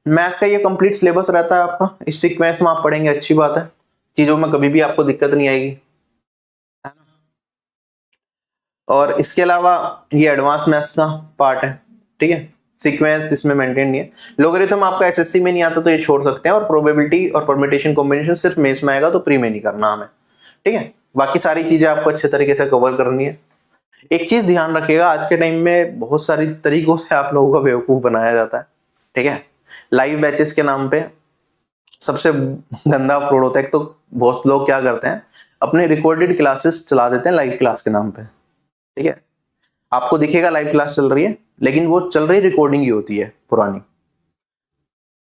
Maths का ये complete syllabus रहता है आपका, इस सीक्वेंस में आप पढ़ेंगे, अच्छी बात है, चीजों में कभी भी आपको दिक्कत नहीं आएगी। और इसके अलावा ये एडवांस मैथ्स का पार्ट है, ठीक है, सीक्वेंस इसमें मेंटेन नहीं है। लोगरिथम आपका एसएससी में नहीं आता तो ये छोड़ सकते हैं, और प्रोबेबिलिटी और परम्यूटेशन कॉम्बिनेशन सिर्फ मेंस में आएगा तो प्री में नहीं करना हमें, ठीक है। बाकी सारी चीजें आपको अच्छे तरीके से कवर करनी है। एक चीज ध्यान रखिएगा, आज के टाइम में बहुत सारी तरीकों से आप लोगों का बेवकूफ बनाया जाता है, ठीक है। लाइव बैचेस के नाम पे सबसे गंदा फ्रॉड होता है। एक तो बहुत लोग क्या करते हैं, अपने रिकॉर्डेड क्लासेस चला देते हैं लाइव क्लास के नाम पे, ठीक है। आपको दिखेगा लाइव क्लास चल रही है, लेकिन वो चल रही रिकॉर्डिंग ही होती है पुरानी।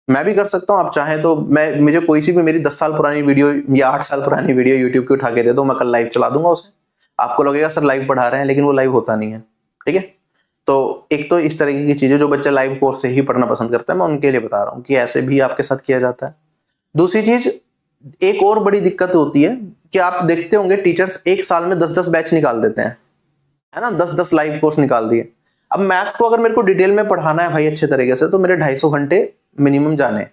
मैं भी कर सकता हूं, आप चाहें तो मुझे कोई सी भी मेरी 10 साल पुरानी वीडियो या 8 साल पुरानी वीडियो यूट्यूब की उठा के दे दो, मैं कल लाइव चला दूंगा उसे। आपको लगेगा सर लाइव पढ़ा रहे हैं, लेकिन वो लाइव होता नहीं है, ठीक है। तो एक तो इस तरीके की चीजें, जो बच्चे लाइव कोर्स से ही पढ़ना पसंद करते हैं, मैं उनके लिए बता रहा हूँ कि ऐसे भी आपके साथ किया जाता है। दूसरी चीज, एक और बड़ी दिक्कत होती है कि आप देखते होंगे टीचर्स एक साल में 10-10 बैच निकाल देते हैं, है ना, 10-10 लाइव कोर्स निकाल दिए। अब मैथ्स को अगर मेरे को डिटेल में पढ़ाना है भाई अच्छे तरीके से, तो मेरे 250 घंटे मिनिमम जाने,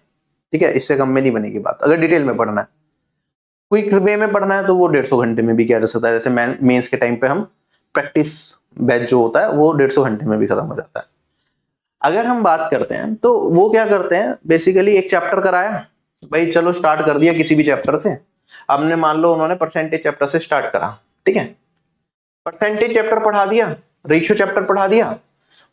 ठीक है, इससे कम में नहीं बनेगी बात। अगर डिटेल में पढ़ना है, क्विक वे में पढ़ना है, तो वो 150 घंटे में भी किया जा सकता है। जैसे मेंस के टाइम पे हम प्रैक्टिस बैच जो होता है वो 150 घंटे में भी खत्म हो जाता है। अगर हम बात करते हैं तो वो क्या करते हैं, बेसिकली एक चैप्टर कराया भाई, चलो स्टार्ट कर दिया किसी भी चैप्टर से। हमने मान लो उन्होंने परसेंटेज चैप्टर से स्टार्ट करा, ठीक है, परसेंटेज चैप्टर पढ़ा दिया, रेशियो चैप्टर पढ़ा दिया,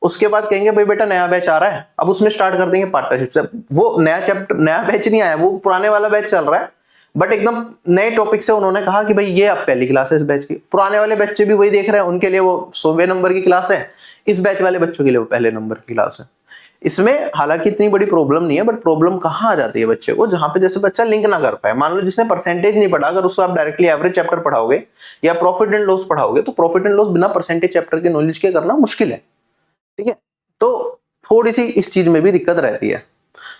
उसके बाद कहेंगे भाई बेटा नया बैच आ रहा है, अब उसमें स्टार्ट कर देंगे पार्टनरशिप से। वो नया चैप्टर, नया बैच नहीं आया, वो पुराने वाला बैच चल रहा है, बट एकदम नए टॉपिक से उन्होंने कहा कि भाई ये अब पहली क्लास है इस बैच की। पुराने वाले बच्चे भी वही देख रहे हैं, उनके लिए वो 100वें नंबर की क्लास है, इस बैच वाले बच्चों के लिए वो पहले नंबर की क्लास है। इसमें हालांकि इतनी बड़ी प्रॉब्लम नहीं है, बट प्रॉब्लम कहाँ आ जाती है बच्चे को, जहां पे जैसे बच्चा लिंक ना कर पाए। मान लो जिसने परसेंटेज नहीं पढ़ा, अगर उसको आप डायरेक्टली एवरेज चैप्टर पढ़ाओगे या प्रॉफिट एंड लॉस पढ़ाओगे, तो प्रॉफिट एंड लॉस बिना परसेंटेज चैप्टर के नॉलेज के करना मुश्किल है, ठीक है। तो थोड़ी सी इस चीज में भी दिक्कत रहती है।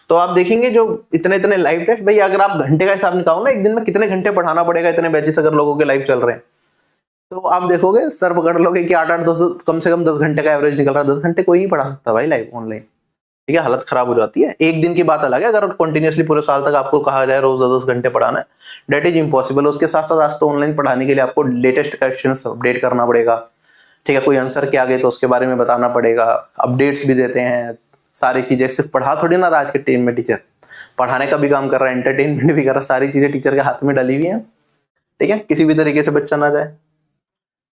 तो आप देखेंगे जो इतने इतने लाइव टेस्ट, भाई अगर आप घंटे का हिसाब निकालो ना, एक दिन में कितने घंटे पढ़ाना पड़ेगा, इतने बैचेस अगर लोगों के लाइव चल रहे हैं, तो आप देखोगे सर पकड़ लोगे कि 8-8 10 कम से कम 10 घंटे का एवरेज निकल रहा है। 10 घंटे कोई नहीं पढ़ा सकता भाई लाइव ऑनलाइन, ठीक है, हालत खराब हो जाती है। एक दिन की बात अलग है, अगर कंटिन्यूअसली पूरे साल तक आपको कहा जाए रोज 10 घंटे पढ़ाना है, डेट इज इम्पॉसिबल। उसके साथ साथ आज तो ऑनलाइन पढ़ाने के लिए आपको लेटेस्ट क्वेश्चंस अपडेट करना पड़ेगा, ठीक है, कोई आंसर के आ गए तो उसके बारे में बताना पड़ेगा, अपडेट्स भी देते हैं, सारी चीजें। सिर्फ पढ़ा थोड़ी ना आज के टाइम में टीचर, पढ़ाने का भी काम कर रहा है, एंटरटेनमेंट भी कर रहा है, सारी चीजें टीचर के हाथ में डली हुई हैं, ठीक है, किसी भी तरीके से बच्चा ना जाए।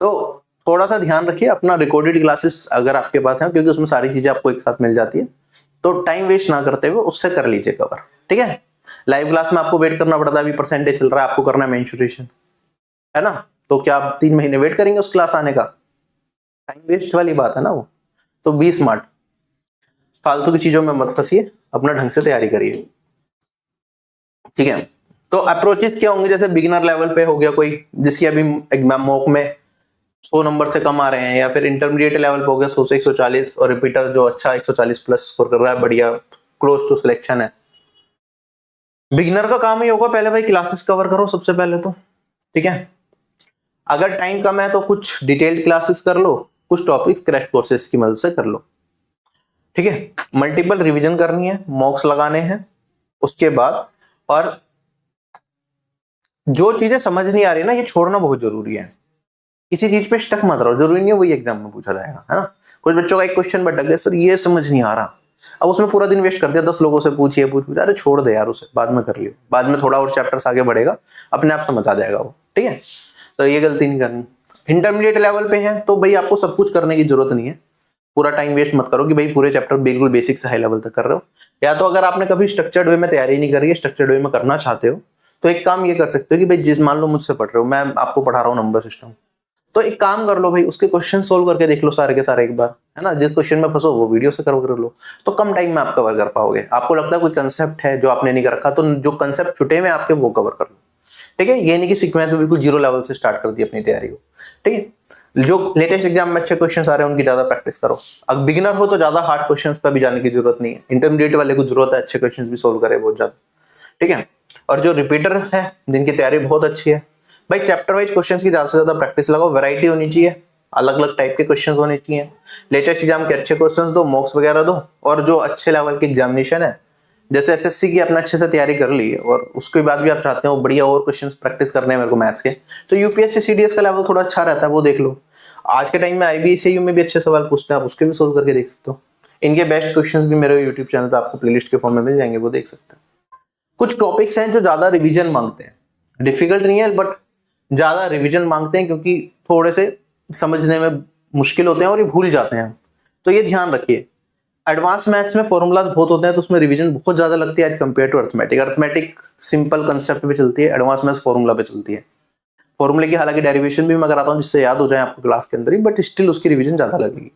तो थोड़ा सा ध्यान रखिए अपना, रिकॉर्डेड क्लासेस अगर आपके पास है, क्योंकि उसमें सारी चीजें आपको एक साथ मिल जाती है, तो टाइम वेस्ट ना करते हुए उससे कर लीजिए कवर, ठीक है। लाइव क्लास में आपको वेट करना पड़ता है, अभी परसेंटेज चल रहा है, आपको करना है मेंशुरेशन, है ना, तो क्या आप 3 महीने वेट करेंगे उस क्लास आने का? टाइम वेस्ट वाली बात है ना वो। तो बी स्मार्ट, फालतू की चीजों में मत फंसिए, अपना ढंग से तैयारी करिए, ठीक है। तो अप्रोचेस क्या होंगे, जैसे बिगिनर लेवल पे हो गया कोई जिसकी अभी एग्जाम मॉक में 100 नंबर से कम आ रहे हैं, या फिर इंटरमीडिएट लेवल पे हो गया 100 से 140, और रिपीटर जो अच्छा 140 प्लस स्कोर कर रहा है, बढ़िया क्लोज टू सिलेक्शन है। बिगिनर का काम ही होगा पहले भाई क्लासेस कवर करो सबसे पहले तो, ठीक है। अगर टाइम कम है तो कुछ डिटेल्ड क्लासेस कर लो, कुछ टॉपिक्स क्रैश कोर्सेज की मदद से कर लो, ठीक है। मल्टीपल रिवीजन करनी है, मॉक्स लगाने हैं उसके बाद, और जो चीजें समझ नहीं आ रही ना, ये छोड़ना बहुत जरूरी है। किसी चीज पे स्टक मत रहो, जरूरी नहीं है वही एग्जाम में पूछा जाएगा, है ना। कुछ बच्चों का एक क्वेश्चन भटक गया, सर ये समझ नहीं आ रहा, अब उसमें पूरा दिन वेस्ट कर दिया, 10 लोगों से पूछिए, अरे छोड़ दे यार उसे, बाद में कर लियो, बाद में थोड़ा और चैप्टर्स आगे बढ़ेगा, अपने आप समझ आ जाएगा वो, ठीक है। तो ये गलती नहीं करनी। इंटरमीडिएट लेवल पे है तो भाई आपको सब कुछ करने की जरूरत नहीं है, पूरा टाइम वेस्ट मत करो कि भाई पूरे चैप्टर बिल्कुल बेसिक से हाई लेवल तक कर रहे हो। या तो अगर आपने कभी स्ट्रक्चर्ड वे में तैयारी नहीं करी है, स्ट्रक्चर्ड वे में करना चाहते हो, तो एक काम ये कर सकते हो कि भाई जिस, मान लो मुझसे पढ़ रहे हो, मैं आपको पढ़ा रहा हूँ नंबर सिस्टम, तो एक काम कर लो भाई, उसके क्वेश्चन सोल्व करके देख लो सारे के सारे एक बार, है ना। जिस क्वेश्चन में फंसो वो वीडियो से कवर कर लो, तो कम टाइम में आप कवर कर पाओगे। आपको लगता है कोई कंसेप्ट है जो आपने नहीं कर रखा, तो जो कंसेप्ट छुटे हुए आपके वो कवर कर लो, ठीक है। ये नहीं कि सीक्वेंस में बिल्कुल 0 लेवल से स्टार्ट कर दी अपनी तैयारी को, ठीक है। जो लेटेस्ट एग्जाम में अच्छे क्वेश्चंस आ रहे हैं उनकी ज्यादा प्रैक्टिस करो। अगर बिगिनर हो तो ज्यादा हार्ड क्वेश्चंस पर भी जाने की जरूरत नहीं है, इंटरमीडिएट वाले को जरूरत है अच्छे क्वेश्चंस भी सोल्व करे बहुत ज्यादा, ठीक है। और जो रिपीटर है जिनकी तैयारी बहुत अच्छी है, भाई चैप्टर वाइज क्वेश्चंस की ज्यादा से ज्यादा प्रैक्टिस लगाओ, वैरायटी होनी चाहिए, अलग अलग टाइप के क्वेश्चंस होने चाहिए, लेटेस्ट एग्जाम के अच्छे क्वेश्चंस दो, मॉक्स वगैरह दो, और जो अच्छे लेवल की एग्जामिनेशन है जैसे एसएससी की आपने अच्छे से तैयारी कर ली और उसके बाद भी आप चाहते हो बढ़िया और क्वेश्चंस प्रैक्टिस करने हैं मेरे को मैथ्स के, तो यूपीएससी सीडीएस का लेवल थोड़ा अच्छा रहता है, वो देख लो। आज के टाइम में आईबीएसयू में भी अच्छे सवाल पूछते हैं, आप उसके भी सोल्व करके देख सकते हो। इनके बेस्ट क्वेश्चंस भी मेरे यूट्यूब चैनल पे आपको प्लेलिस्ट के फॉर्म में मिल जाएंगे, वो देख सकते हैं। कुछ टॉपिक्स हैं जो ज्यादा रिवीजन मांगते हैं, डिफिकल्ट नहीं है बट ज्यादा रिवीजन मांगते हैं क्योंकि थोड़े से समझने में मुश्किल होते हैं और ये भूल जाते हैं, तो ये ध्यान रखिए। एडवांस मैथ्स में फॉर्मूलाज बहुत होते हैं तो उसमें रिवीजन बहुत ज्यादा लगती है as compared to arithmetic. Arithmetic simple concept पे चलती है, एडवांस मैथ्स फॉर्मूला पे चलती है। फॉर्मूले की हालांकि डेरिवेशन भी मैं कराता हूँ जिससे याद हो जाए आपको क्लास के अंदर ही, बट स्टिल उसकी रिवीजन ज्यादा लगेगी।